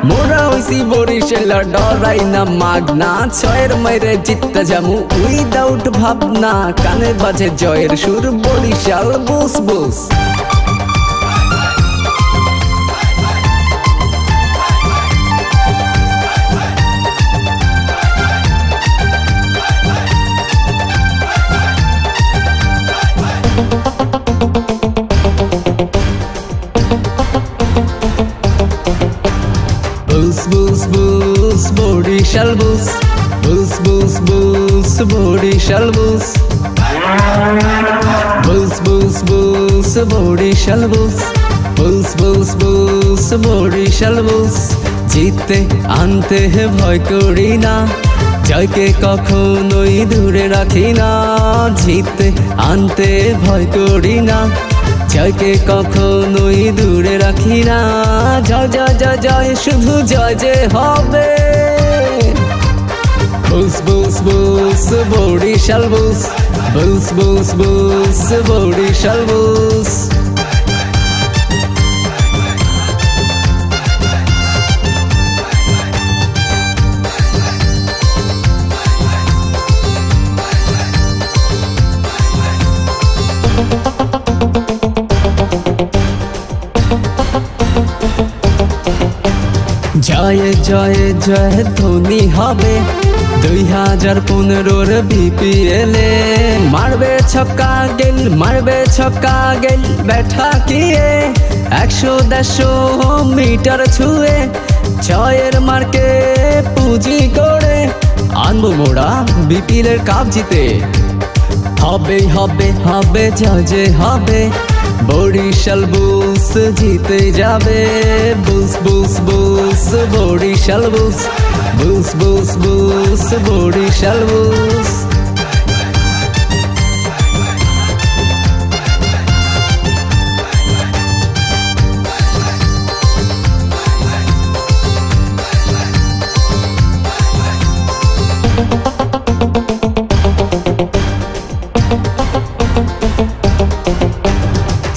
মোরা হইছি বরিশালের ডরাই না মাগনা, ছয়ের মাইরে জিততে যামু উইদাউট ভাবনা। কানে বাজে জয়ের সুর, বরিশাল বুস বুস। বুস বুস বুস বরিশাল বুস, বুস বুস বুস বরিশাল বুস, বুস বুস বুস বরিশাল বুস, বুস বুস বুস বরিশাল বুস। জিততে আনতে ভয় করি না, জয়কে কখনোই দূরে রাখি না। জিততে আনতে ভয় করি না, জয়কে কখনোই দূরে রাখি না। জয় জয় জয় জয়, শুধু জয় যে হবে। বুস বুস বুস বরিশাল বুস, বুস বুস বুস বরিশাল বুস। জয় জয় জয় ধ্বনি হবে 2015 BPL এ। মারবে ছক্কা গেল, মারবে ছক্কা গেল, ব্যাঠা কিয়ে 100-150 মিটার ছুঁয়ে ছয়ের মার্কে পুঁজি করে আনবো মোরা BPL এর কাপ জিতে। হবে হবে হবে জয় যে হবে, বরিশাল বুস জিতে যাবে। বুস বুস বুস বরিশাল বুস, বুস বুস বুস বরিশাল বুস।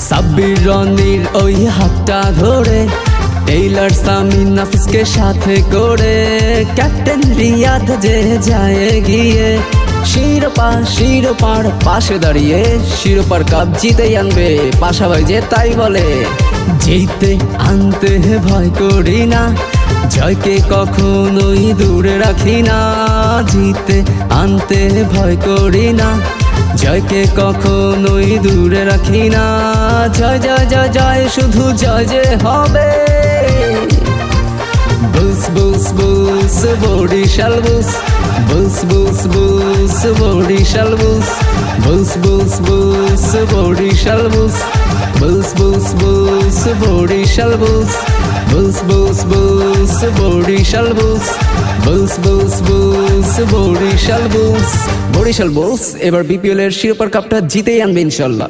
সাব্বির রনির ওই হাতটা ধরে টেইলার সামিন নাফিসকে সাথে করে ক্যাপ্টেন রিয়াদ যে যায় গিয়ে শিরোপার পাশে দাঁড়িয়ে শিরোপার কাপ জিতে আনবে। পাশাভাই যে তাই বলে, জিতে আনতে ভয় করি না, জয়কে কখনোই দূরে রাখি না। জিতে আনতে ভয় করি না, জয়কে কখনোই দূরে রাখি না। জয় জয় জয় জয়, শুধু জয় যে হবে। বুস বুস বুস বরিশাল বুস, বুস বুস বুস বরিশাল বুস, বুস বুস বুস বরিশাল বুস, বুস বুস বুস বরিশাল বুস, বুস বুস বুস বরিশাল বুস, বুস বুস বুস বরিশাল বুস। বরিশাল বুস এবার BPL এর শিরোপার কাপটা জিতেই আনবে ইনশাল্লাহ।